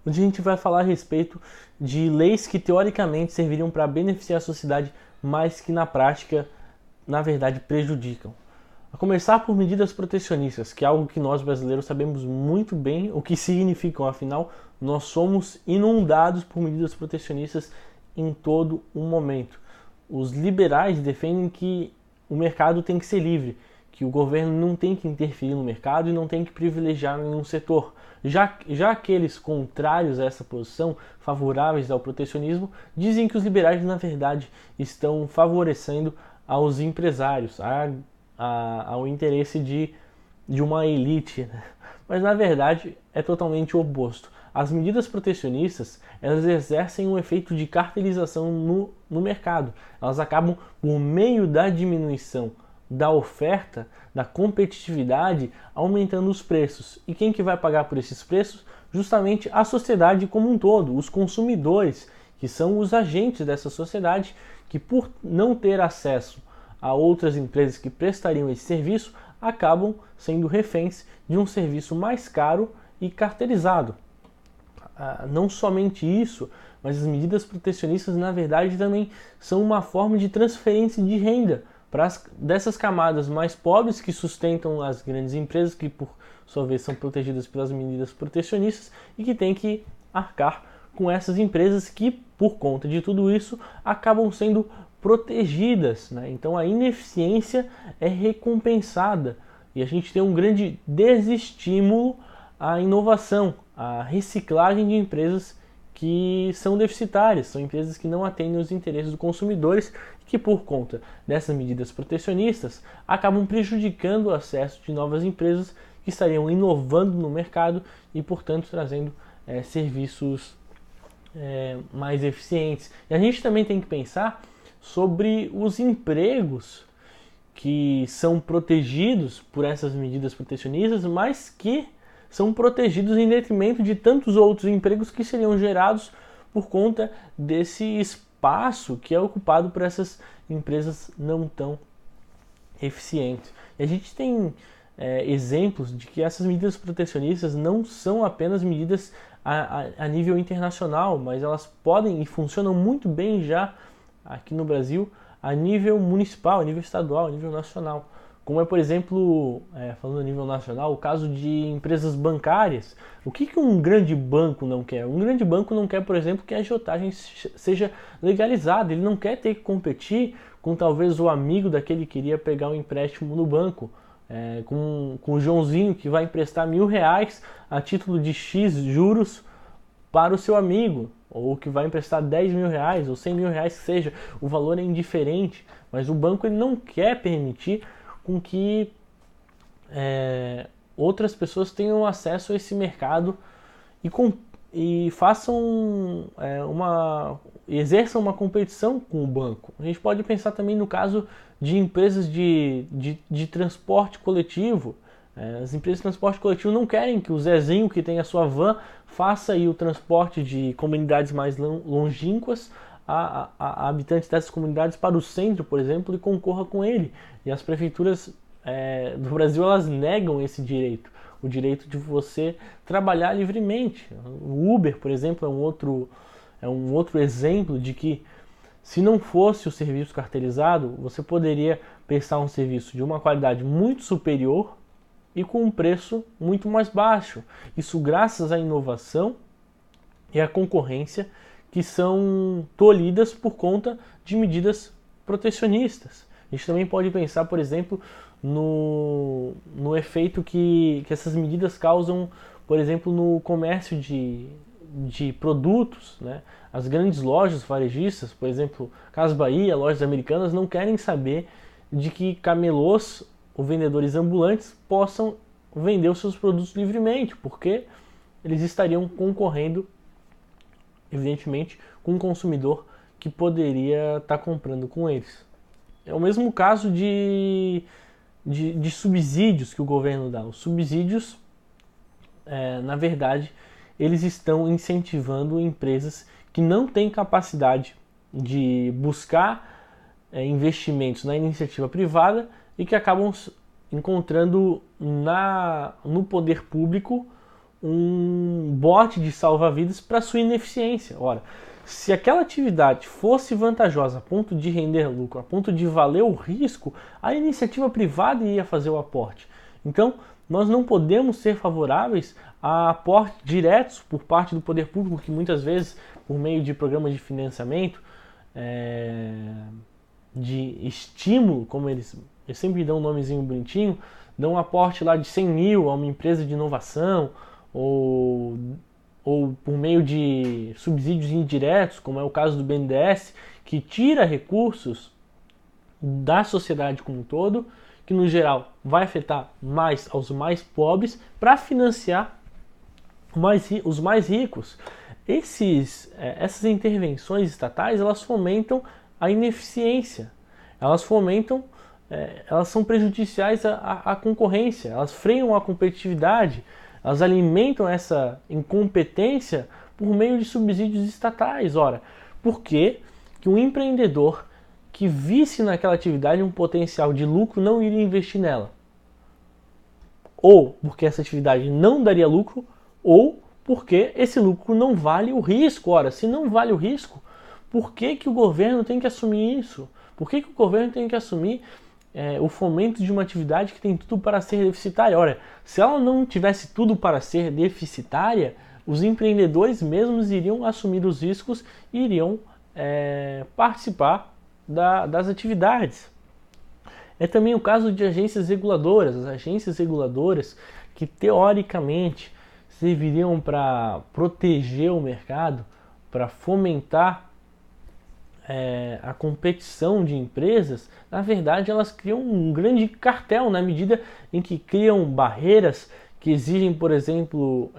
onde a gente vai falar a respeito de leis que teoricamente serviriam para beneficiar a sociedade, mas que na prática, na verdade, prejudicam. A começar por medidas protecionistas, que é algo que nós brasileiros sabemos muito bem o que significam, afinal, nós somos inundados por medidas protecionistas em todo o momento. Os liberais defendem que o mercado tem que ser livre, que o governo não tem que interferir no mercado e não tem que privilegiar nenhum setor. Já aqueles contrários a essa posição, favoráveis ao protecionismo, dizem que os liberais, na verdade, estão favorecendo aos empresários, ao interesse de uma elite. Né? Mas, na verdade, é totalmente o oposto. As medidas protecionistas, elas exercem um efeito de cartelização no mercado. Elas acabam, por meio da diminuição da oferta, da competitividade, aumentando os preços. E quem que vai pagar por esses preços? Justamente a sociedade como um todo, os consumidores, que são os agentes dessa sociedade, que por não ter acesso a outras empresas que prestariam esse serviço, acabam sendo reféns de um serviço mais caro e cartelizado. Não somente isso, mas as medidas protecionistas, na verdade, também são uma forma de transferência de renda dessas camadas mais pobres que sustentam as grandes empresas, que por sua vez são protegidas pelas medidas protecionistas e que têm que arcar com essas empresas que, por conta de tudo isso, acabam sendo protegidas. Né? Então a ineficiência é recompensada e a gente tem um grande desestímulo à inovação, à reciclagem de empresas que são deficitárias, são empresas que não atendem os interesses dos consumidores e que, por conta dessas medidas protecionistas, acabam prejudicando o acesso de novas empresas que estariam inovando no mercado e, portanto, trazendo serviços mais eficientes. E a gente também tem que pensar sobre os empregos que são protegidos por essas medidas protecionistas, mas que são protegidos em detrimento de tantos outros empregos que seriam gerados por conta desse espaço que é ocupado por essas empresas não tão eficientes. E a gente tem exemplos de que essas medidas protecionistas não são apenas medidas a nível internacional, mas elas podem e funcionam muito bem já aqui no Brasil a nível municipal, a nível estadual, a nível nacional. Como é, por exemplo, falando a nível nacional, o caso de empresas bancárias. O que um grande banco não quer? Um grande banco não quer, por exemplo, que a agiotagem seja legalizada. Ele não quer ter que competir com talvez o amigo daquele que queria pegar um empréstimo no banco. Com o Joãozinho que vai emprestar R$ 1.000 a título de X juros para o seu amigo, ou que vai emprestar R$ 10.000 ou R$ 100.000 que seja, o valor é indiferente, mas o banco ele não quer permitir com que outras pessoas tenham acesso a esse mercado e façam exerçam uma competição com o banco. A gente pode pensar também no caso de empresas de transporte coletivo. As empresas de transporte coletivo não querem que o Zezinho, que tem a sua van, faça aí o transporte de comunidades mais longínquas a habitantes dessas comunidades para o centro, por exemplo, e concorra com ele. E as prefeituras do Brasil, elas negam esse direito, o direito de você trabalhar livremente. O Uber, por exemplo, é um outro exemplo de que, se não fosse o serviço cartelizado, você poderia prestar um serviço de uma qualidade muito superior e com um preço muito mais baixo. Isso graças à inovação e à concorrência que são tolhidas por conta de medidas protecionistas. A gente também pode pensar, por exemplo, no efeito que essas medidas causam, por exemplo, no comércio de produtos. Né? As grandes lojas varejistas, por exemplo, Casas Bahia, lojas americanas, não querem saber de que camelôs ou vendedores ambulantes possam vender os seus produtos livremente, porque eles estariam concorrendo, evidentemente, com um consumidor que poderia estar comprando com eles. É o mesmo caso de subsídios que o governo dá. Os subsídios, na verdade, eles estão incentivando empresas que não têm capacidade de buscar investimentos na iniciativa privada e que acabam encontrando no poder público um bote de salva-vidas para sua ineficiência. Ora, se aquela atividade fosse vantajosa a ponto de render lucro, a ponto de valer o risco, a iniciativa privada iria fazer o aporte. Então, nós não podemos ser favoráveis a aportes diretos por parte do poder público, que muitas vezes, por meio de programas de financiamento, de estímulo, como eles sempre dão um nomezinho bonitinho, dão um aporte lá de 100 mil a uma empresa de inovação, ou por meio de subsídios indiretos, como é o caso do BNDES, que tira recursos da sociedade como um todo, que no geral vai afetar mais aos mais pobres para financiar os mais ricos. Essas intervenções estatais, elas fomentam a ineficiência, elas são prejudiciais à concorrência, elas freiam a competitividade, elas alimentam essa incompetência por meio de subsídios estatais. Ora, por que um empreendedor que visse naquela atividade um potencial de lucro não iria investir nela? Ou porque essa atividade não daria lucro, ou porque esse lucro não vale o risco. Ora, se não vale o risco, por que o governo tem que assumir isso? Por que o governo tem que assumir o fomento de uma atividade que tem tudo para ser deficitária? Ora, se ela não tivesse tudo para ser deficitária, os empreendedores mesmos iriam assumir os riscos e iriam participar das atividades. É também o caso de agências reguladoras. As agências reguladoras que teoricamente serviriam para proteger o mercado, para fomentar a competição de empresas, na verdade elas criam um grande cartel na medida em que criam barreiras que exigem, por exemplo,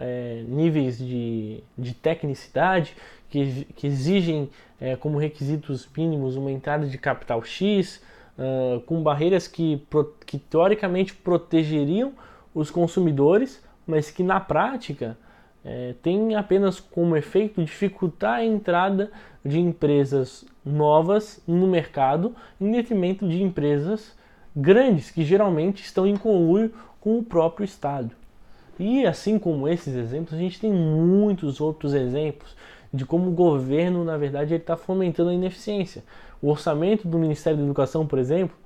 níveis de tecnicidade, que exigem como requisitos mínimos uma entrada de capital X, com barreiras que teoricamente protegeriam os consumidores, mas que na prática tem apenas como efeito dificultar a entrada de empresas novas no mercado em detrimento de empresas grandes que geralmente estão em conluio com o próprio Estado. E assim como esses exemplos, a gente tem muitos outros exemplos de como o governo, na verdade, está fomentando a ineficiência. O orçamento do Ministério da Educação, por exemplo,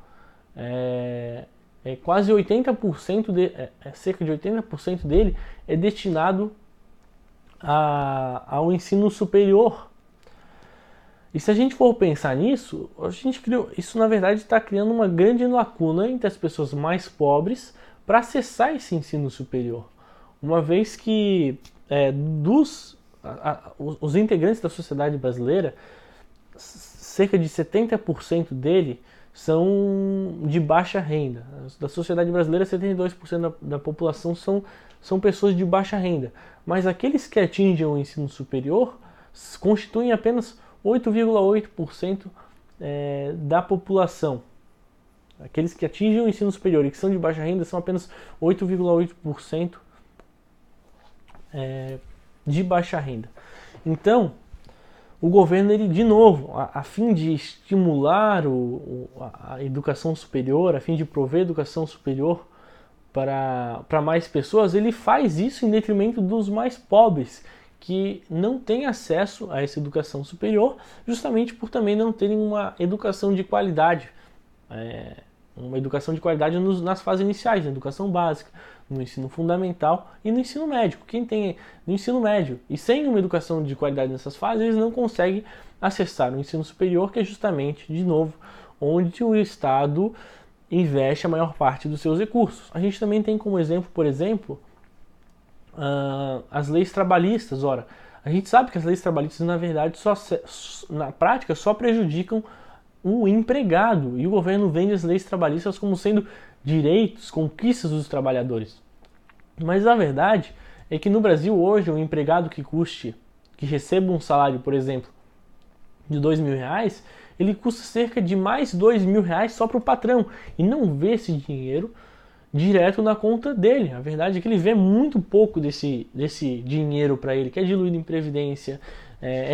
quase 80%, cerca de 80% dele é destinado ao ensino superior. E se a gente for pensar nisso, isso na verdade está criando uma grande lacuna entre as pessoas mais pobres para acessar esse ensino superior. Uma vez que os integrantes da sociedade brasileira, cerca de 70% dele são de baixa renda. Da sociedade brasileira, 72% da população são pessoas de baixa renda. Mas aqueles que atingem o ensino superior constituem apenas 8,8% da população. Aqueles que atingem o ensino superior e que são de baixa renda são apenas 8,8% de baixa renda. Então, o governo, ele, de novo, a fim de estimular a educação superior, a fim de prover educação superior para mais pessoas, ele faz isso em detrimento dos mais pobres, que não têm acesso a essa educação superior, justamente por também não terem uma educação de qualidade. Uma educação de qualidade nas fases iniciais, na educação básica, no ensino fundamental e no ensino médio. Quem tem no ensino médio e sem uma educação de qualidade nessas fases, eles não conseguem acessar o ensino superior, que é justamente, de novo, onde o Estado investe a maior parte dos seus recursos. A gente também tem como exemplo, por exemplo, as leis trabalhistas. Ora, a gente sabe que as leis trabalhistas, na verdade, na prática, só prejudicam o empregado, e o governo vende as leis trabalhistas como sendo direitos, conquistas dos trabalhadores. Mas a verdade é que no Brasil hoje, um empregado que receba um salário, por exemplo, de R$2.000, ele custa cerca de mais R$2.000 só para o patrão, e não vê esse dinheiro direto na conta dele. A verdade é que ele vê muito pouco desse dinheiro para ele, que é diluído em previdência,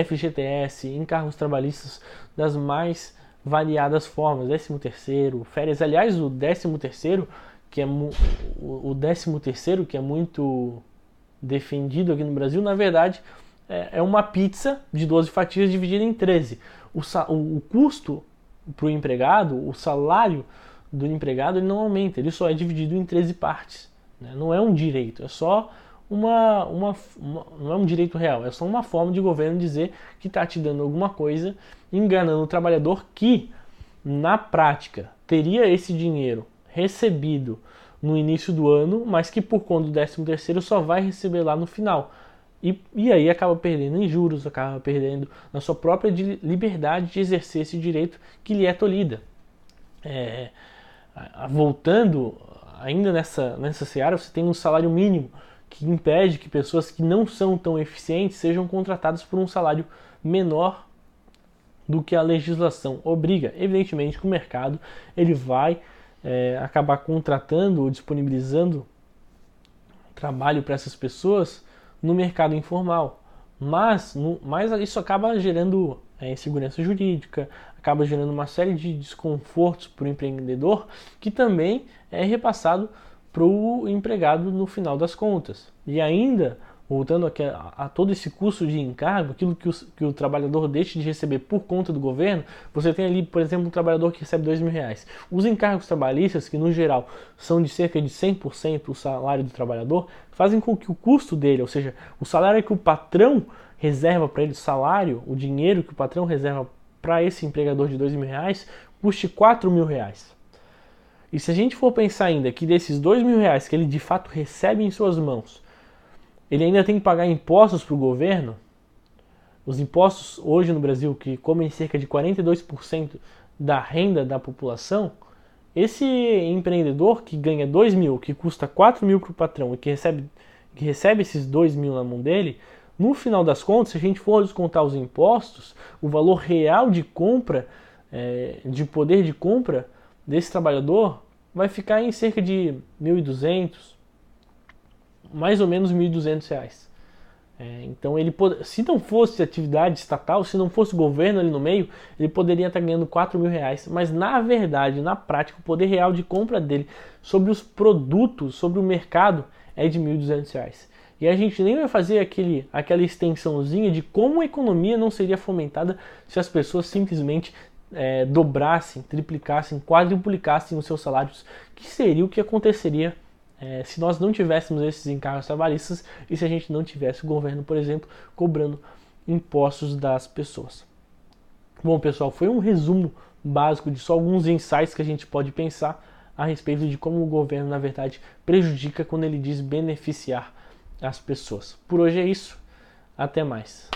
FGTS, encargos trabalhistas das mais variadas formas, 13º, férias. Aliás, o 13º, que é muito defendido aqui no Brasil, na verdade, é uma pizza de 12 fatias dividida em 13. O custo para o empregado, o salário do empregado, ele não aumenta, ele só é dividido em 13 partes. Né? Não é um direito, é só não é um direito real, é só uma forma de governo dizer que está te dando alguma coisa, enganando o trabalhador que, na prática, teria esse dinheiro recebido no início do ano, mas que por conta do 13º só vai receber lá no final. E aí acaba perdendo em juros, acaba perdendo na sua própria liberdade de exercer esse direito que lhe é tolhida. Voltando ainda nessa seara, você tem um salário mínimo que impede que pessoas que não são tão eficientes sejam contratadas por um salário menor do que a legislação obriga. Evidentemente que o mercado ele vai acabar contratando ou disponibilizando trabalho para essas pessoas no mercado informal, mas isso acaba gerando insegurança jurídica, acaba gerando uma série de desconfortos para o empreendedor que também é repassado para o empregado no final das contas. E ainda, voltando a todo esse custo de encargo, aquilo que o trabalhador deixa de receber por conta do governo, você tem ali, por exemplo, um trabalhador que recebe R$2.000. Os encargos trabalhistas, que no geral são de cerca de 100% o salário do trabalhador, fazem com que o custo dele, ou seja, o salário que o patrão reserva para ele, o dinheiro que o patrão reserva para esse empregador de R$2.000, custe R$4.000. E se a gente for pensar ainda que desses R$2.000 que ele de fato recebe em suas mãos, ele ainda tem que pagar impostos para o governo, os impostos hoje no Brasil, que comem cerca de 42% da renda da população, esse empreendedor que ganha R$2.000, que custa R$4.000 para o patrão e que recebe esses R$2.000 na mão dele, no final das contas, se a gente for descontar os impostos, o valor real de compra, de poder de compra desse trabalhador vai ficar em cerca de R$1.200, mais ou menos R$1.200. Então, se não fosse atividade estatal, se não fosse governo ali no meio, ele poderia estar ganhando R$4.000. Mas, na verdade, na prática, o poder real de compra dele sobre os produtos, sobre o mercado, é de R$1.200. E a gente nem vai fazer aquela extensãozinha de como a economia não seria fomentada se as pessoas simplesmente dobrassem, triplicassem, quadruplicassem os seus salários, que seria o que aconteceria se nós não tivéssemos esses encargos trabalhistas e se a gente não tivesse o governo, por exemplo, cobrando impostos das pessoas. Bom, pessoal, foi um resumo básico de só alguns insights que a gente pode pensar a respeito de como o governo, na verdade, prejudica quando ele diz beneficiar as pessoas. Por hoje é isso. Até mais.